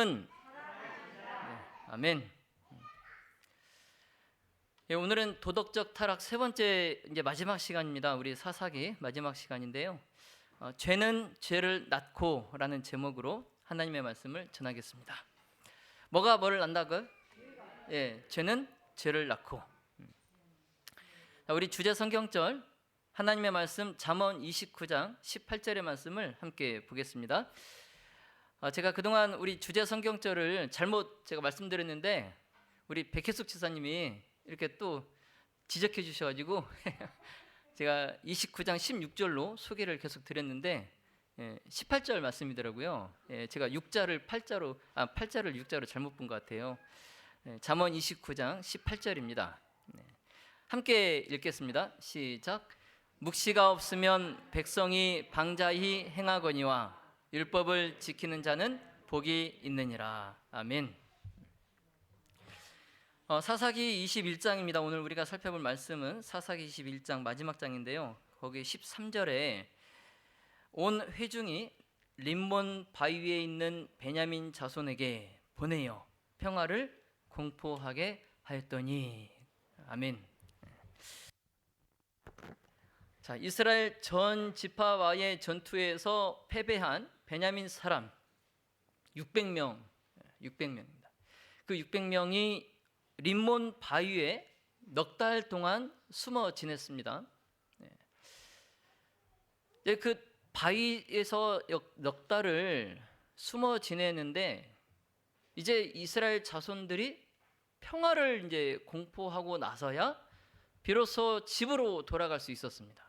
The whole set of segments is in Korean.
하나님은 아멘. 오늘은 도덕적 타락 세 번째 이제 마지막 시간입니다. 우리 사사기 마지막 시간인데요. 죄는 죄를 낳고라는 제목으로 하나님의 말씀을 전하겠습니다. 뭐가 뭐를 낳는다고요? 죄는 죄를 낳고. 우리 주제 성경절 하나님의 말씀 잠언 29장 18절의 말씀을 함께 보겠습니다. 제가 그동안 우리 주제 성경절을 잘못 제가 말씀드렸는데 우리 백혜숙 지사님이 이렇게 또 지적해 주셔가지고 제가 29장 16절로 소개를 계속 드렸는데 18절 말씀이더라고요. 제가 6자를 8자를 6자로 잘못 본 것 같아요. 잠언 29장 18절입니다. 함께 읽겠습니다. 시작. 묵시가 없으면 백성이 방자히 행하거니와 율법을 지키는 자는 복이 있느니라. 아멘. 사사기 21장입니다. 오늘 우리가 살펴볼 말씀은 사사기 21장 마지막 장인데요. 거기 13절에 온 회중이 림몬 바위 위에 있는 베냐민 자손에게 보내어 평화를 공포하게 하였더니. 아멘. 자, 이스라엘 전 지파와의 전투에서 패배한 베냐민 사람 600명입니다. 그 600명이 림몬 바위에 넉 달 동안 숨어 지냈습니다. 그 바위에서 넉 달을 숨어 지내는데 이제 이스라엘 자손들이 평화를 이제 공포하고 나서야 비로소 집으로 돌아갈 수 있었습니다.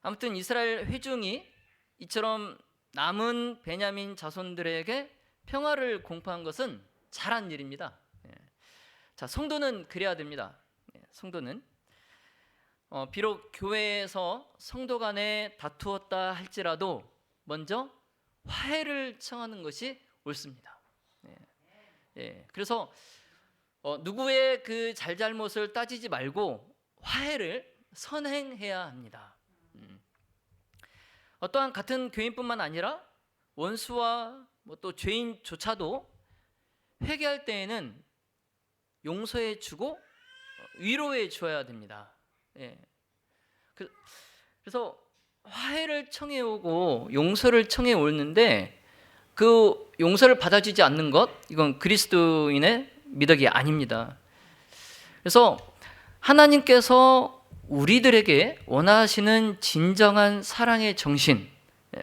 아무튼 이스라엘 회중이 이처럼 남은 베냐민 자손들에게 평화를 공포한 것은 잘한 일입니다. 자, 성도는 그래야 됩니다. 성도는 비록 교회에서 성도 간에 다투었다 할지라도 먼저 화해를 청하는 것이 옳습니다. 그래서 누구의 그 잘잘못을 따지지 말고 화해를 선행해야 합니다. 또한 같은 교인뿐만 아니라 원수와 또 죄인조차도 회개할 때에는 용서해 주고 위로해 줘야 됩니다. 그래서 화해를 청해 오고 용서를 청해 오는데 그 용서를 받아주지 않는 것, 이건 그리스도인의 미덕이 아닙니다. 그래서 하나님께서 우리들에게 원하시는 진정한 사랑의 정신,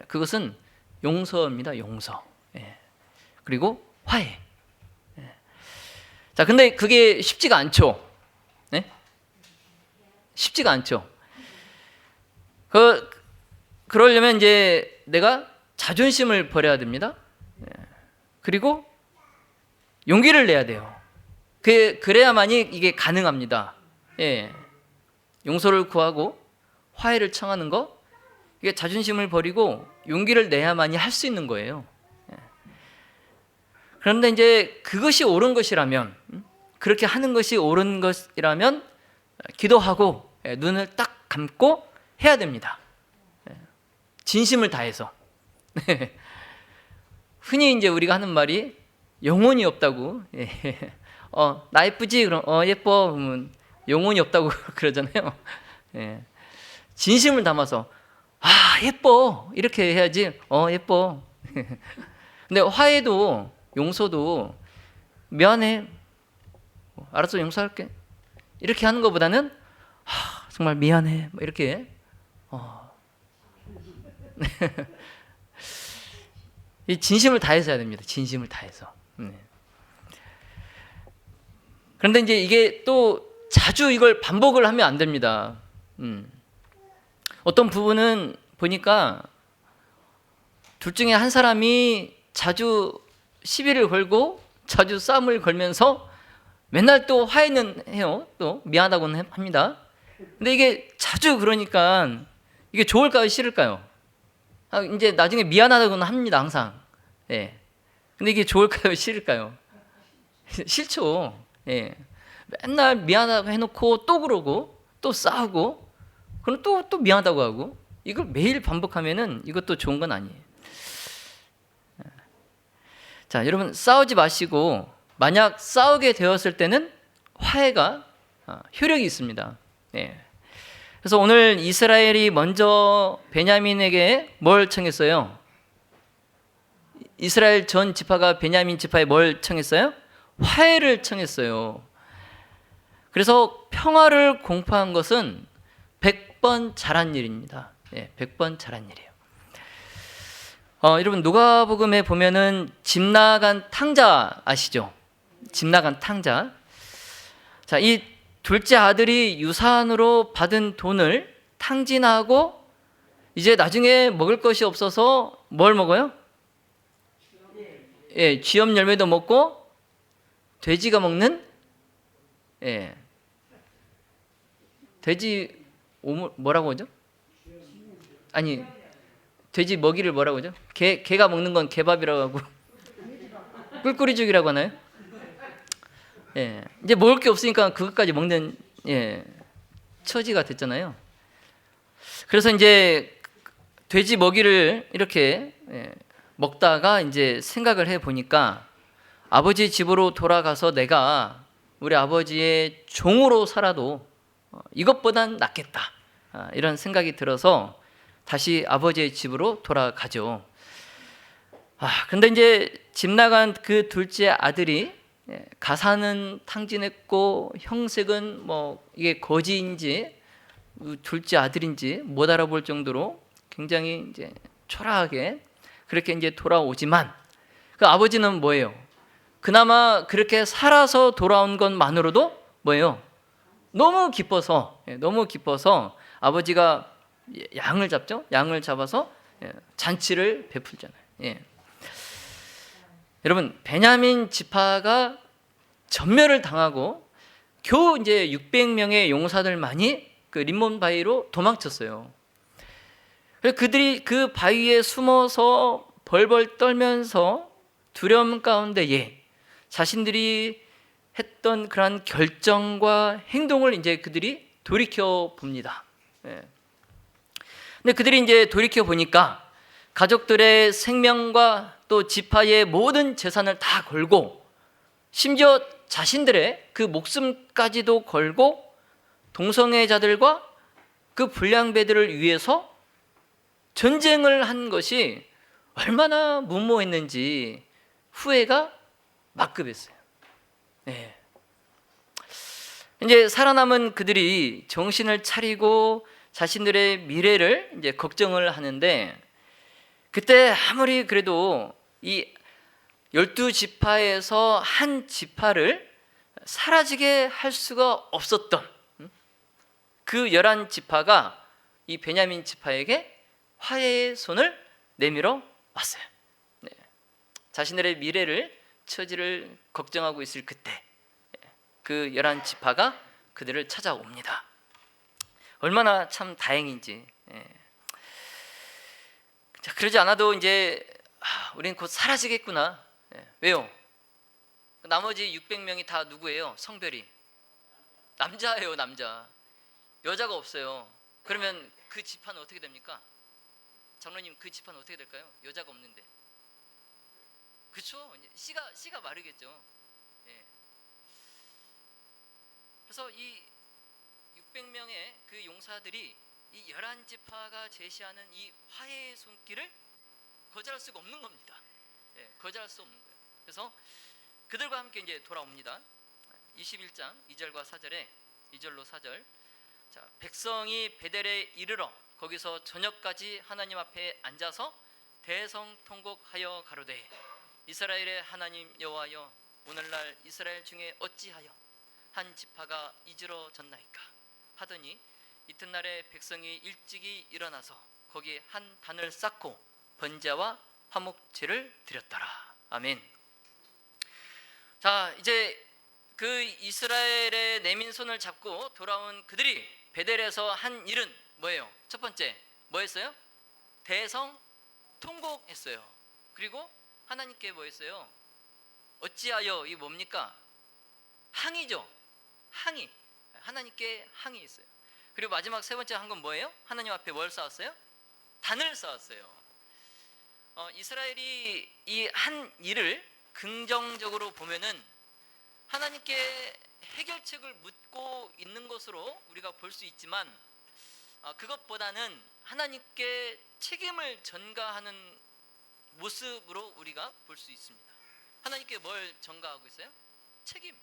그것은 용서입니다. 용서. 그리고 화해. 자, 근데 그게 쉽지가 않죠. 쉽지가 않죠. 그러려면 이제 내가 자존심을 버려야 됩니다. 그리고 용기를 내야 돼요. 그래야만이 이게 가능합니다. 용서를 구하고 화해를 청하는 거, 이게 자존심을 버리고 용기를 내야만이 할 수 있는 거예요. 그런데 이제 그것이 옳은 것이라면, 그렇게 하는 것이 옳은 것이라면 기도하고 눈을 딱 감고 해야 됩니다. 진심을 다해서. 흔히 이제 우리가 하는 말이 영혼이 없다고. 나 예쁘지? 그럼 예뻐. 그러면 영혼이 없다고 그러잖아요. 진심을 담아서 예뻐 이렇게 해야지. 예뻐. 근데 화해도 용서도 미안해, 알았어, 용서할게 이렇게 하는 것보다는 정말 미안해 이렇게 이 진심을 다해서 해야 됩니다. 진심을 다해서. 그런데 이제 이게 또 자주 이걸 반복을 하면 안 됩니다. 어떤 부분은 보니까 둘 중에 한 사람이 자주 시비를 걸고 자주 싸움을 걸면서 맨날 또 화해는 해요. 또 미안하다고는 합니다. 근데 이게 자주 그러니까 이게 좋을까요? 싫을까요? 이제 나중에 미안하다고는 합니다. 항상. 근데 이게 좋을까요? 싫을까요? 싫죠. 맨날 미안하다고 해놓고 또 그러고 또 싸우고 그럼 또 미안하다고 하고 이걸 매일 반복하면은 이것도 좋은 건 아니에요. 자, 여러분 싸우지 마시고 만약 싸우게 되었을 때는 화해가 효력이 있습니다. 예. 그래서 오늘 이스라엘이 먼저 베냐민에게 뭘 청했어요? 이스라엘 전 지파가 베냐민 지파에 뭘 청했어요? 화해를 청했어요. 그래서 평화를 공포한 것은 100번 잘한 일입니다. 예, 100번 잘한 일이에요. 여러분 누가복음에 보면은 집 나간 탕자 아시죠? 집 나간 탕자. 자, 이 둘째 아들이 유산으로 받은 돈을 탕진하고 이제 나중에 먹을 것이 없어서 뭘 먹어요? 예, 쥐염 열매도 먹고 돼지가 먹는 돼지 뭐라고 하죠? 아니 돼지 먹이를 뭐라고 하죠? 개가 먹는 건 개밥이라고 하고 꿀꿀이죽이라고 하나요? 예, 이제 먹을 게 없으니까 그것까지 먹는 처지가 됐잖아요. 그래서 이제 돼지 먹이를 이렇게 먹다가 이제 생각을 해 보니까 아버지 집으로 돌아가서 내가 우리 아버지의 종으로 살아도 이것보단 낫겠다, 이런 생각이 들어서 다시 아버지의 집으로 돌아가죠. 그런데 이제 집 나간 그 둘째 아들이 가사는 탕진했고 형색은 뭐 이게 거지인지 둘째 아들인지 못 알아볼 정도로 굉장히 이제 초라하게 그렇게 이제 돌아오지만 그 아버지는 뭐예요? 그나마 그렇게 살아서 돌아온 것만으로도 뭐예요? 너무 기뻐서 아버지가 양을 잡죠. 양을 잡아서 잔치를 베풀잖아요. 예. 여러분 베냐민 지파가 전멸을 당하고 겨우 이제 600명의 용사들만이 그 림몬 바위로 도망쳤어요. 그래서 그들이 그 바위에 숨어서 벌벌 떨면서 두려움 가운데에 자신들이 했던 그러한 결정과 행동을 이제 그들이 돌이켜 봅니다. 근데 그들이 이제 돌이켜 보니까 가족들의 생명과 또 지파의 모든 재산을 다 걸고 심지어 자신들의 그 목숨까지도 걸고 동성애자들과 그 불량배들을 위해서 전쟁을 한 것이 얼마나 무모했는지 후회가 막급했어요. 네. 이제 살아남은 그들이 정신을 차리고 자신들의 미래를 이제 걱정을 하는데 그때 아무리 그래도 이 12지파에서 한 지파를 사라지게 할 수가 없었던 그 11지파가 이 베냐민 지파에게 화해의 손을 내밀어 왔어요. 네. 자신들의 미래를 처지를 걱정하고 있을 그때 그 11지파가 그들을 찾아옵니다. 얼마나 참 다행인지. 자, 그러지 않아도 이제 우리는 곧 사라지겠구나. 왜요? 나머지 600명이 다 누구예요? 성별이 남자예요. 남자. 여자가 없어요. 그러면 그 지파는 어떻게 됩니까? 장로님, 그 지파는 어떻게 될까요? 여자가 없는데. 그렇죠? 씨가 마르겠죠. 그래서 이 600명의 그 용사들이 이 11지파가 제시하는 이 화해의 손길을 거절할 수가 없는 겁니다. 거절할 수 없는 거예요. 그래서 그들과 함께 이제 돌아옵니다. 21장 2절과 4절에 2절로 4절. 자, 백성이 베델에 이르러 거기서 저녁까지 하나님 앞에 앉아서 대성통곡하여 가로되 이스라엘의 하나님 여호와여, 오늘날 이스라엘 중에 어찌하여 한 지파가 이지러졌나이까 하더니 이튿날에 백성이 일찍이 일어나서 거기 한 단을 쌓고 번제와 화목제를 드렸더라. 아멘. 자, 이제 그 이스라엘의 내민 손을 잡고 돌아온 그들이 베델에서 한 일은 뭐예요? 첫 번째 뭐 했어요? 대성 통곡했어요. 그리고 하나님께 뭐 했어요? 어찌하여, 이 뭡니까? 항의죠. 항의. 하나님께 항의했어요. 그리고 마지막 세 번째 한 건 뭐예요? 하나님 앞에 뭘 쌓았어요? 단을 쌓았어요. 이스라엘이 이 한 일을 긍정적으로 보면은 하나님께 해결책을 묻고 있는 것으로 우리가 볼 수 있지만, 그것보다는 하나님께 책임을 전가하는 모습으로 우리가 볼 수 있습니다. 하나님께 뭘 전가하고 있어요? 책임.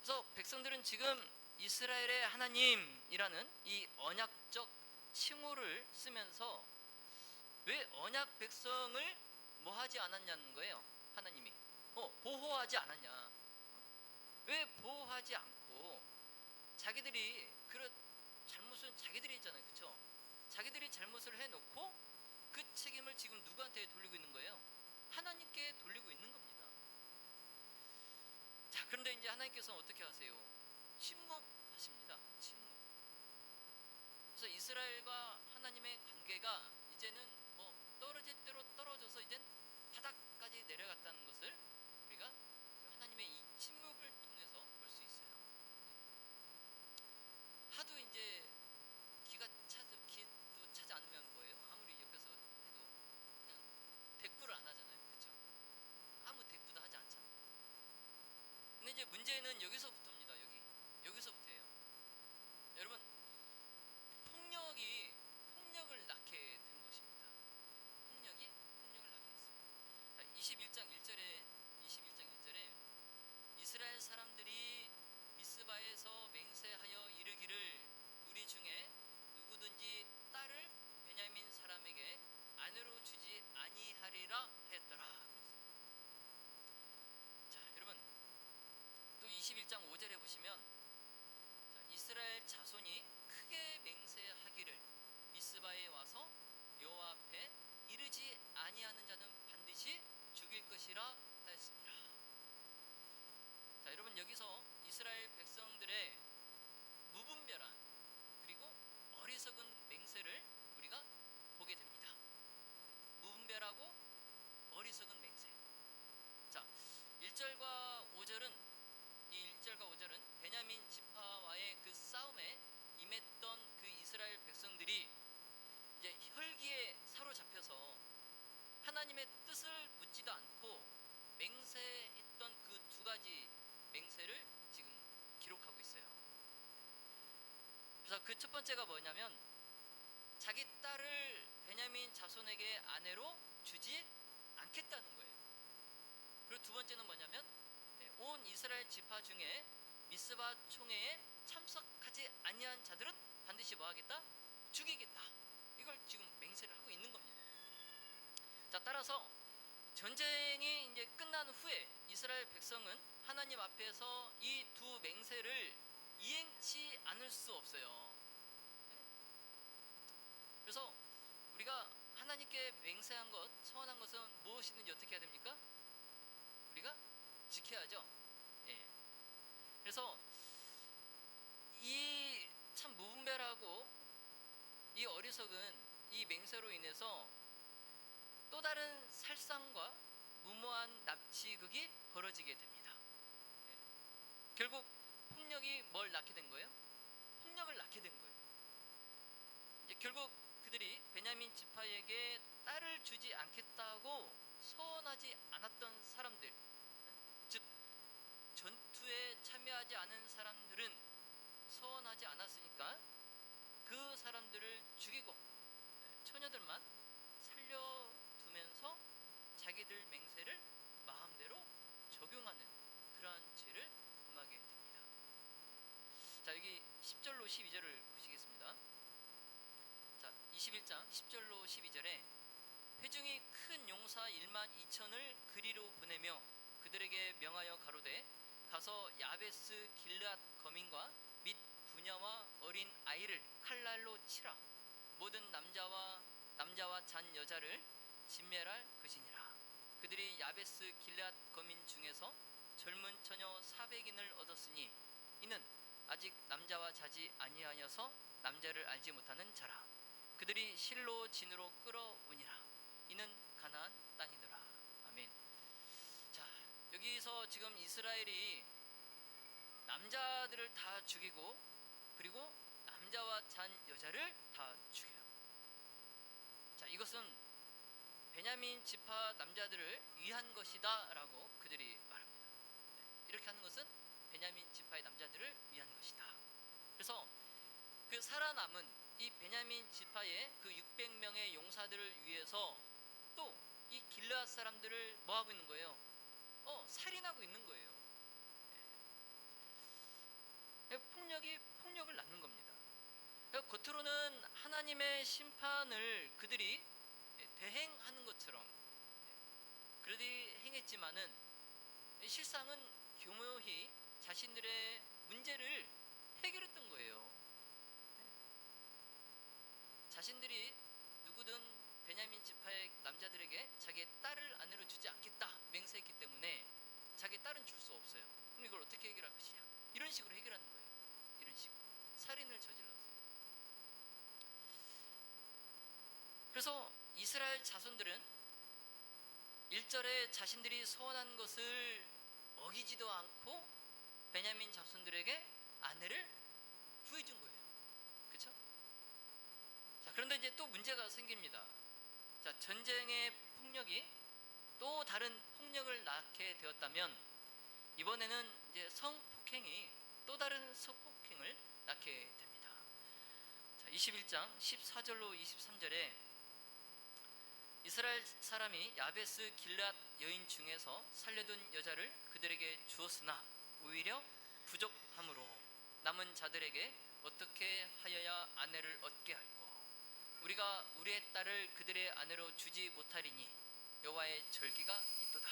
그래서 백성들은 지금 이스라엘의 하나님이라는 이 언약적 칭호를 쓰면서 왜 언약 백성을 뭐 하지 않았냐는 거예요. 하나님이 보호하지 않았냐. 왜 보호하지 않고 자기들이 잘못은 자기들이 했잖아요. 그렇죠? 자기들이 잘못을 해놓고 그 책임을 지금 누구한테 돌리고 있는 거예요? 하나님께 돌리고 있는 겁니다. 자, 그런데 이제 하나님께서는 어떻게 하세요? 침묵하십니다. 침묵. 그래서 이스라엘과 하나님의 관계가 이제는 뭐 떨어질 대로 떨어져서 이젠 바닥까지 내려갔다는 것을 우리가 하나님의 이 침묵을 통해서 볼 수 있어요. 하도 이제 기도 차지 않으면 뭐예요? 아무리 옆에서 해도 그냥 대꾸를 안 하잖아요. 그렇죠? 아무 대꾸도 하지 않잖아요. 근데 이제 문제는 여기서부터입니다. 여기서부터예요. 여러분, 폭력을 낳게 된 것입니다. 폭력을 낳게 했어요. 자, 21장 1절에 이스라엘 사람들이 미스바에서 맹세하여 이르기를 우리 중에 누구든지 딸을 베냐민 사람에게 아내로 주지 아니하리라 했더라. 자, 여러분, 또 21장 5절에 보시면 이스라엘 자손이 크게 맹세하기를 미스바에 와서 여호와 앞에 이르지 아니하는 자는 반드시 죽일 것이라 하였습니다. 자, 여러분, 여기서 이스라엘 백성들의 무분별한 그리고 어리석은 맹세를 우리가 보게 됩니다. 무분별하고 어리석은 맹세. 자, 1절과 5절은 베냐민 지파와의 그 싸움에 임했던 그 이스라엘 백성들이 이제 혈기에 사로잡혀서 하나님의 뜻을 묻지도 않고 맹세했던 그 두 가지 맹세를 지금 기록하고 있어요. 그래서 그 첫 번째가 뭐냐면 자기 딸을 베냐민 자손에게 아내로 주지 않겠다는 거예요. 그리고 두 번째는 뭐냐면 온 이스라엘 지파 중에 미스바 총회에 참석하지 아니한 자들은 반드시 뭐하겠다? 죽이겠다. 이걸 지금 맹세를 하고 있는 겁니다. 자, 따라서 전쟁이 이제 끝난 후에 이스라엘 백성은 하나님 앞에서 이 두 맹세를 이행치 않을 수 없어요. 그래서 우리가 하나님께 맹세한 것, 서원한 것은 무엇이든지 어떻게 해야 됩니까? 우리가 지켜야죠. 예. 그래서 이 참 무분별하고 이 어리석은 이 맹세로 인해서 또 다른 살상과 무모한 납치극이 벌어지게 됩니다. 예. 결국 폭력이 뭘 낳게 된 거예요? 폭력을 낳게 된 거예요. 이제 결국 그들이 베냐민 지파에게 딸을 주지 않겠다고 서원하지 않았던 사람들, 즉 전투에 참여하지 않은 사람들은 서원하지 않았으니까 그 사람들을 죽이고 처녀들만 살려두면서 자기들 맹세를 마음대로 적용하는 그러한 죄를 범하게 됩니다. 자, 여기 10절로 12절을 보시겠습니다. 자, 21장 10절로 12절에 회중이 큰 용사 1만 2천을 그리로 보내며 그들에게 명하여 가로되 가서 야베스 길르앗 거민과 및 부녀와 어린 아이를 칼날로 치라. 모든 남자와 잔 여자를 진멸할 것이니라. 그들이 야베스 길르앗 거민 중에서 젊은 처녀 400인을 얻었으니 이는 아직 남자와 자지 아니하여서 남자를 알지 못하는 자라. 그들이 실로 진으로 끌어오니라. 이는 가나안 땅이더라. 아멘. 자, 여기서 지금 이스라엘이 남자들을 다 죽이고 그리고 남자와 잔 여자를 다 죽여요. 자, 이것은 베냐민 지파 남자들을 위한 것이다라고 그들이 말합니다. 이렇게 하는 것은 베냐민 지파의 남자들을 위한 것이다. 그래서 그 살아남은 이 베냐민 지파의 그 600명의 용사들을 위해서 또 이 길르앗 사람들을 뭐 하고 있는 거예요? 살인하고 있는 거예요. 폭력을 낳는 겁니다. 겉으로는 하나님의 심판을 그들이 대행하는 것처럼 그들이 행했지만은 실상은 교묘히 자신들의 문제를 해결했던 거예요. 자신들이 누구든 베냐민 지파의 남자들에게 자기의 딸을 아내로 주지 않겠다 맹세했기 때문에 자기의 딸은 줄 수 없어요. 그럼 이걸 어떻게 해결할 것이냐? 이런 식으로 해결하는 거예요. 이런 식으로 살인을 저질러서. 그래서 이스라엘 자손들은 1절에 자신들이 소원한 것을 어기지도 않고 베냐민 자손들에게 아내를 구해준 거예요. 그렇죠? 자, 그런데 이제 또 문제가 생깁니다. 자, 전쟁의 폭력이 또 다른 폭력을 낳게 되었다면 이번에는 이제 성폭행이 또 다른 성폭행을 낳게 됩니다. 자, 21장 14절로 23절에 이스라엘 사람이 야베스 길앗 여인 중에서 살려둔 여자를 그들에게 주었으나 오히려 부족함으로 남은 자들에게 어떻게 하여야 아내를 얻게 할꼬? 우리가 우리의 딸을 그들의 아내로 주지 못하리니 여호와의 절기가 있도다.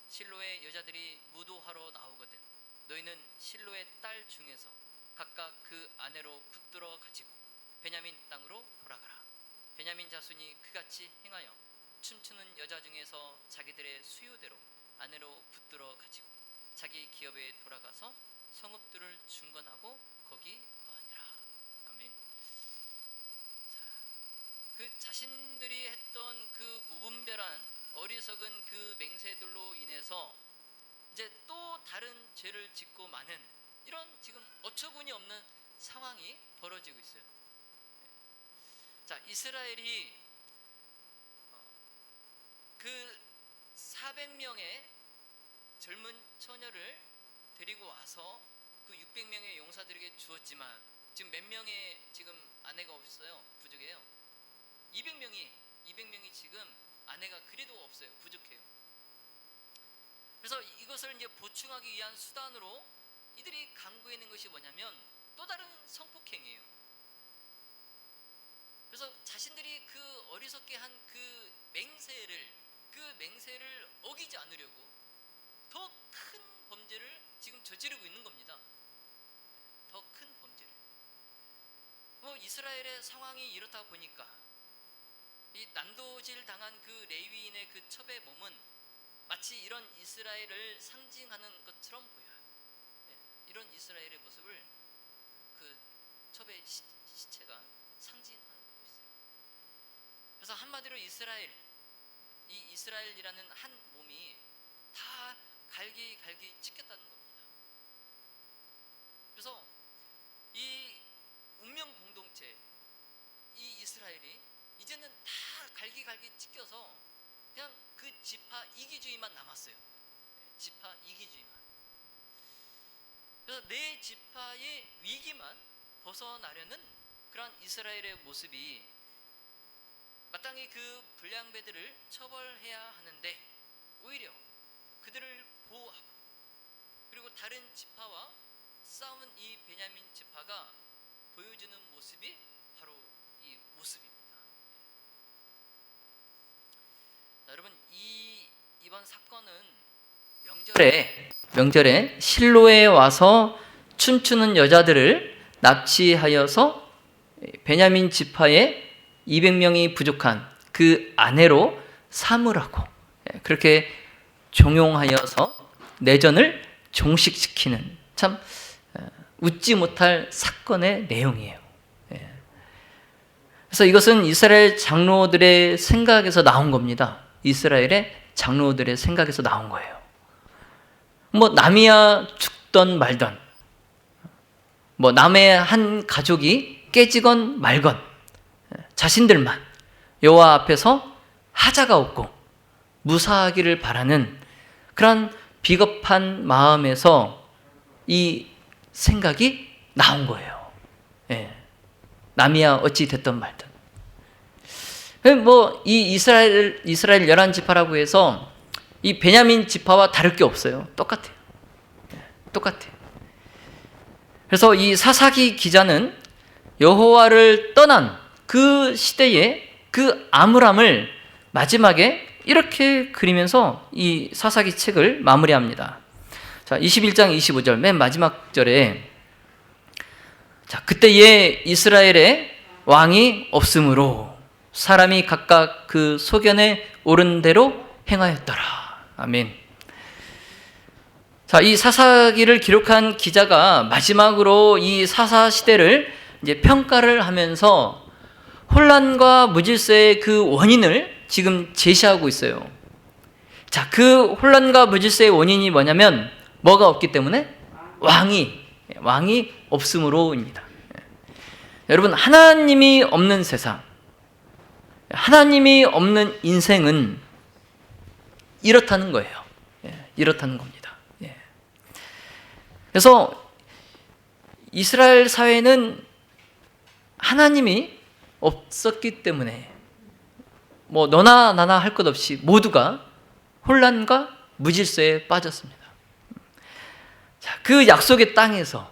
실로의 여자들이 무도하러 나오거든 너희는 실로의 딸 중에서 각각 그 아내로 붙들어 가지고 베냐민 땅으로 돌아가라. 베냐민 자손이 그같이 행하여 춤추는 여자 중에서 자기들의 수요대로 아내로 붙들어 가지고 자기 기업에 돌아가서 성읍들을 중건하고 거기 거하니라. 아멘. 자, 그 자신들이 했던 그 무분별한 어리석은 그 맹세들로 인해서 이제 또 다른 죄를 짓고 마는 이런 지금 어처구니 없는 상황이 벌어지고 있어요. 자, 이스라엘이 그 400명의 젊은 처녀를 데리고 와서 그 600명의 용사들에게 주었지만 지금 몇 명의 지금 아내가 없어요? 부족해요. 200명이 지금 아내가 그래도 없어요. 부족해요. 그래서 이것을 이제 보충하기 위한 수단으로 이들이 강구해낸 것이 뭐냐면 또 다른 성폭행이에요. 그래서 자신들이 그 어리석게 한 그 맹세를 어기지 않으려고 더 큰 범죄를 지금 저지르고 있는 겁니다. 더 큰 범죄를. 이스라엘의 상황이 이렇다 보니까 이 난도질 당한 그 레위인의 그 첩의 몸은 마치 이런 이스라엘을 상징하는 것처럼 보여요. 이런 이스라엘의 모습을 그 첩의 시체가 상징하고 있어요. 그래서 한마디로 이스라엘이라는 한 몸이 다 갈기 찢겼다는 겁니다. 그래서 이 운명 공동체, 이 이스라엘이 이제는 다 갈기 찢겨서 그냥 그 지파 이기주의만 남았어요. 지파 이기주의만. 그래서 내 지파의 위기만 벗어나려는 그런 이스라엘의 모습이 마땅히 그 불량배들을 처벌해야 하는데 오히려 그들을 보호하고 그리고 다른 지파와 싸우는 이 베냐민 지파가 보여주는 모습이 바로 이 모습입니다. 자, 여러분 이번 사건은 명절에 실로에 와서 춤추는 여자들을 납치하여서 베냐민 지파의 200명이 부족한 그 아내로 삼으라고 그렇게 종용하여서 내전을 종식시키는 참 웃지 못할 사건의 내용이에요. 그래서 이것은 이스라엘 장로들의 생각에서 나온 겁니다. 이스라엘의 장로들의 생각에서 나온 거예요. 남이야 죽던 말던 남의 한 가족이 깨지건 말건 자신들만 여호와 앞에서 하자가 없고 무사하기를 바라는 그런 비겁한 마음에서 이 생각이 나온 거예요. 예. 남이야 어찌 됐든 말든. 이 이스라엘 11지파라고 해서 이 베냐민 지파와 다를 게 없어요. 똑같아요. 똑같아요. 그래서 이 사사기 기자는 여호와를 떠난 그 시대의 그 암울함을 마지막에 이렇게 그리면서 이 사사기 책을 마무리합니다. 자, 21장 25절 맨 마지막 절에, 자, 그때에 이스라엘에 왕이 없으므로 사람이 각각 그 소견에 오른 대로 행하였더라. 아멘. 자, 이 사사기를 기록한 기자가 마지막으로 이 사사 시대를 이제 평가를 하면서 혼란과 무질서의 그 원인을 지금 제시하고 있어요. 자, 그 혼란과 무질서의 원인이 뭐냐면 뭐가 없기 때문에 왕이 없음으로입니다. 여러분, 하나님이 없는 세상, 하나님이 없는 인생은 이렇다는 거예요. 이렇다는 겁니다. 그래서 이스라엘 사회는 하나님이 없었기 때문에 뭐 너나 나나 할 것 없이 모두가 혼란과 무질서에 빠졌습니다. 자, 그 약속의 땅에서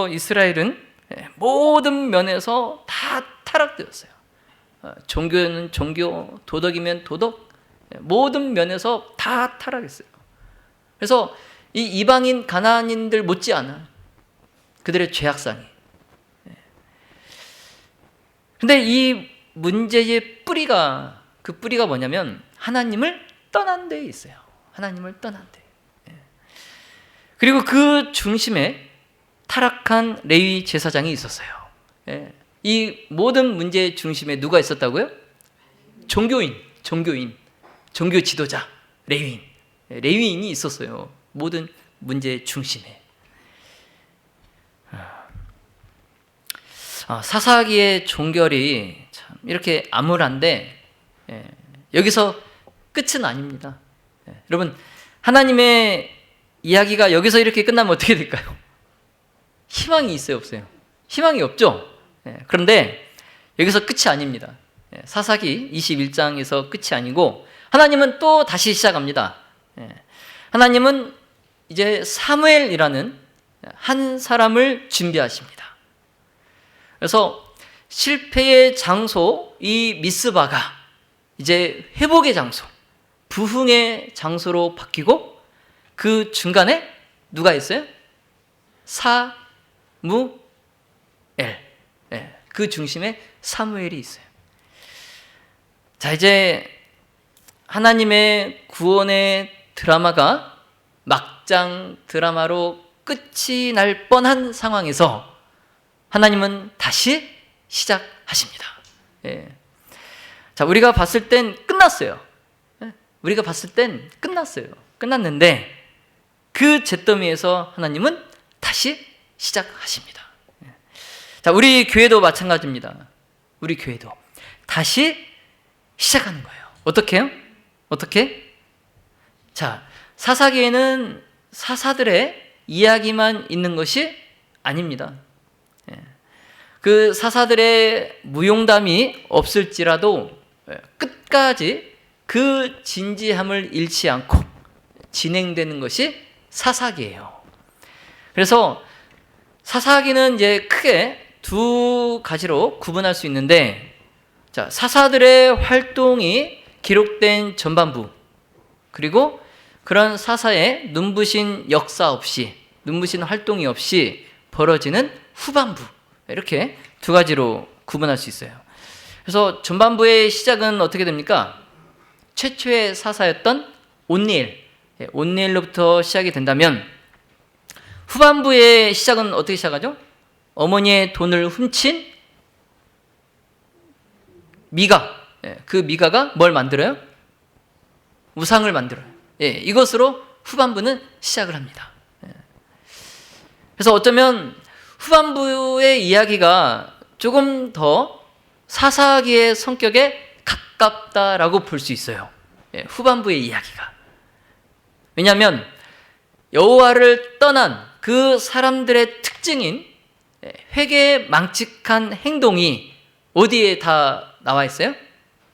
이스라엘은 모든 면에서 다 타락되었어요. 종교는 종교, 도덕이면 도덕, 모든 면에서 다 타락했어요. 그래서 이 이방인 가나안인들 못지않아 그들의 죄악상이. 근데 이 문제의 뿌리가, 그 뿌리가 뭐냐면 하나님을 떠난 데에 있어요. 하나님을 떠난 데. 그리고 그 중심에 타락한 레위 제사장이 있었어요. 이 모든 문제의 중심에 누가 있었다고요? 종교 지도자, 레위인이 있었어요. 모든 문제의 중심에. 사사기의 종결이 참 이렇게 암울한데 여기서 끝은 아닙니다. 여러분, 하나님의 이야기가 여기서 이렇게 끝나면 어떻게 될까요? 희망이 있어요, 없어요? 희망이 없죠? 그런데 여기서 끝이 아닙니다. 사사기 21장에서 끝이 아니고 하나님은 또 다시 시작합니다. 하나님은 이제 사무엘이라는 한 사람을 준비하십니다. 그래서 실패의 장소, 이 미스바가 이제 회복의 장소, 부흥의 장소로 바뀌고 그 중간에 누가 있어요? 사무엘. 그 중심에 사무엘이 있어요. 자, 이제 하나님의 구원의 드라마가 막장 드라마로 끝이 날 뻔한 상황에서 하나님은 다시 시작하십니다. 자, 우리가 봤을 땐 끝났어요. 우리가 봤을 땐 끝났어요. 끝났는데 그 잿더미에서 하나님은 다시 시작하십니다. 자, 우리 교회도 마찬가지입니다. 우리 교회도 다시 시작하는 거예요. 어떻게 해요? 어떻게? 자, 사사기에는 사사들의 이야기만 있는 것이 아닙니다. 그 사사들의 무용담이 없을지라도 끝까지 그 진지함을 잃지 않고 진행되는 것이 사사기예요. 그래서 사사기는 이제 크게 두 가지로 구분할 수 있는데, 자, 사사들의 활동이 기록된 전반부, 그리고 그런 사사의 눈부신 역사 없이, 눈부신 활동이 없이 벌어지는 후반부, 이렇게 두 가지로 구분할 수 있어요. 그래서 전반부의 시작은 어떻게 됩니까? 최초의 사사였던 온니엘로부터 시작이 된다면, 후반부의 시작은 어떻게 시작하죠? 어머니의 돈을 훔친 미가, 그 미가가 뭘 만들어요? 우상을 만들어요. 이것으로 후반부는 시작을 합니다. 그래서 어쩌면 후반부의 이야기가 조금 더 사사기의 성격에 가깝다라고 볼 수 있어요. 후반부의 이야기가. 왜냐하면 여호와를 떠난 그 사람들의 특징인 회개망측한 행동이 어디에 다 나와 있어요?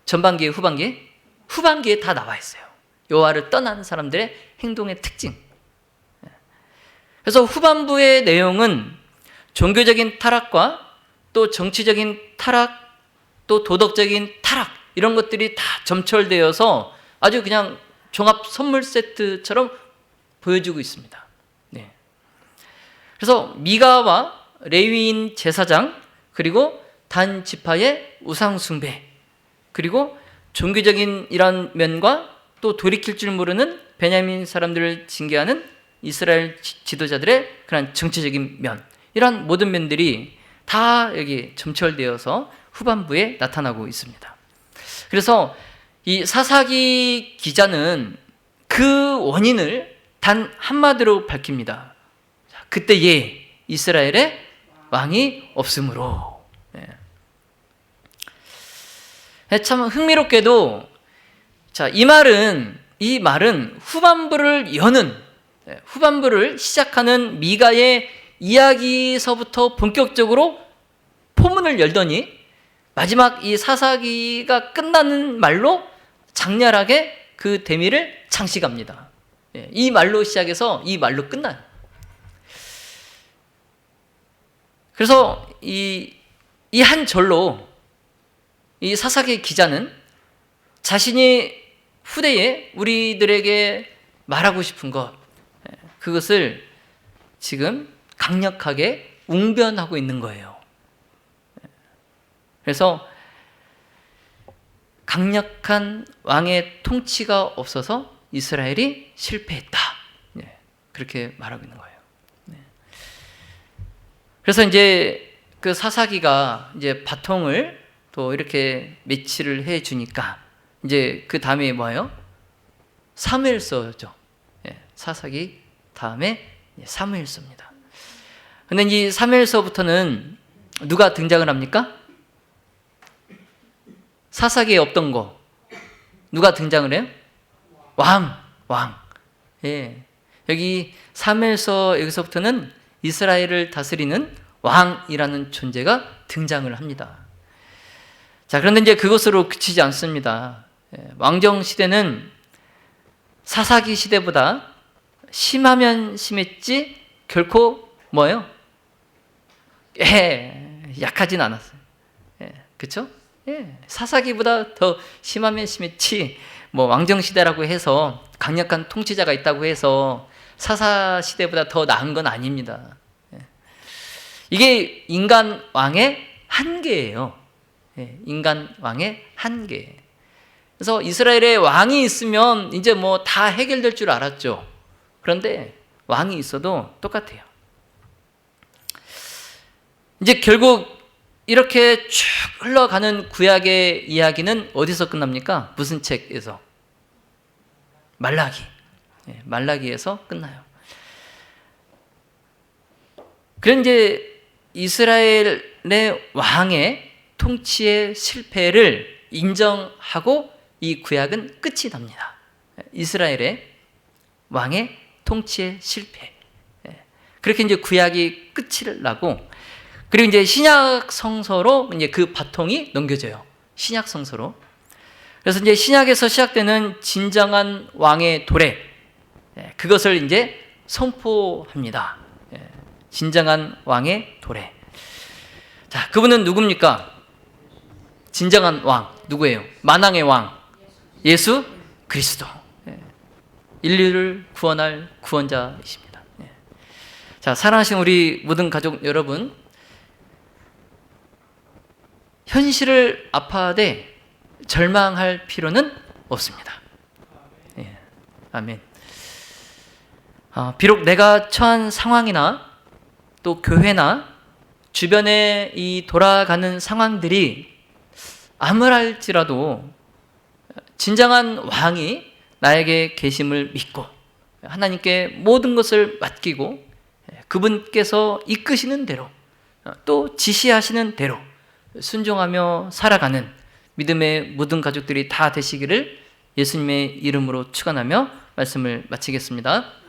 전반기에 후반기에? 후반기에 다 나와 있어요. 여호와를 떠난 사람들의 행동의 특징. 그래서 후반부의 내용은 종교적인 타락과 또 정치적인 타락, 또 도덕적인 타락, 이런 것들이 다 점철되어서 아주 그냥 종합 선물 세트처럼 보여주고 있습니다. 네. 그래서 미가와 레위인 제사장, 그리고 단 지파의 우상 숭배, 그리고 종교적인 이런 면과 또 돌이킬 줄 모르는 베냐민 사람들을 징계하는 이스라엘 지도자들의 그런 정치적인 면, 이런 모든 면들이 다 여기 점철되어서 후반부에 나타나고 있습니다. 그래서 이 사사기 기자는 그 원인을 단 한마디로 밝힙니다. 그때에 이스라엘에 왕이 없으므로. 참 흥미롭게도 이 말은 후반부를 후반부를 시작하는 미가의 이야기서부터 본격적으로 포문을 열더니 마지막 이 사사기가 끝나는 말로 장렬하게 그 대미를 장식합니다. 이 말로 시작해서 이 말로 끝나요. 그래서 이 한 절로 이 사사기 기자는 자신이 후대에 우리들에게 말하고 싶은 것, 그것을 지금 강력하게 웅변하고 있는 거예요. 그래서 강력한 왕의 통치가 없어서 이스라엘이 실패했다, 그렇게 말하고 있는 거예요. 그래서 이제 그 사사기가 이제 바통을 또 이렇게 매치를 해 주니까 이제 그 다음에 뭐예요? 사무엘서죠. 사사기 다음에 사무엘서입니다. 근데 이 사무엘서부터는 누가 등장을 합니까? 사사기에 없던 거 누가 등장을 해요? 왕. 여기 사무엘서 여기서부터는 이스라엘을 다스리는 왕이라는 존재가 등장을 합니다. 자, 그런데 이제 그것으로 그치지 않습니다. 왕정 시대는 사사기 시대보다 심하면 심했지 결코 뭐예요? 약하진 않았어요. 그렇죠? 사사기보다 더 심하면 심했지 뭐 왕정 시대라고 해서 강력한 통치자가 있다고 해서 사사 시대보다 더 나은 건 아닙니다. 이게 인간 왕의 한계예요. 인간 왕의 한계. 그래서 이스라엘에 왕이 있으면 이제 뭐 다 해결될 줄 알았죠. 그런데 왕이 있어도 똑같아요. 이제 결국 이렇게 쭉 흘러가는 구약의 이야기는 어디서 끝납니까? 무슨 책에서? 말라기에서 끝나요. 그런 이제 이스라엘의 왕의 통치의 실패를 인정하고 이 구약은 끝이 납니다. 이스라엘의 왕의 통치의 실패. 그렇게 이제 구약이 끝이 나고, 그리고 이제 신약 성서로 이제 그 바통이 넘겨져요. 신약 성서로. 그래서 이제 신약에서 시작되는 진정한 왕의 도래, 그것을 이제 선포합니다. 진정한 왕의 도래. 자, 그분은 누굽니까? 진정한 왕 누구예요? 만왕의 왕 예수 그리스도. 인류를 구원할 구원자이십니다. 자, 사랑하신 우리 모든 가족 여러분, 현실을 아파하되 절망할 필요는 없습니다. 아멘. 비록 내가 처한 상황이나 또 교회나 주변에 이 돌아가는 상황들이 암울할지라도 진정한 왕이 나에게 계심을 믿고 하나님께 모든 것을 맡기고 그분께서 이끄시는 대로 또 지시하시는 대로 순종하며 살아가는 믿음의 모든 가족들이 다 되시기를 예수님의 이름으로 축원하며 말씀을 마치겠습니다.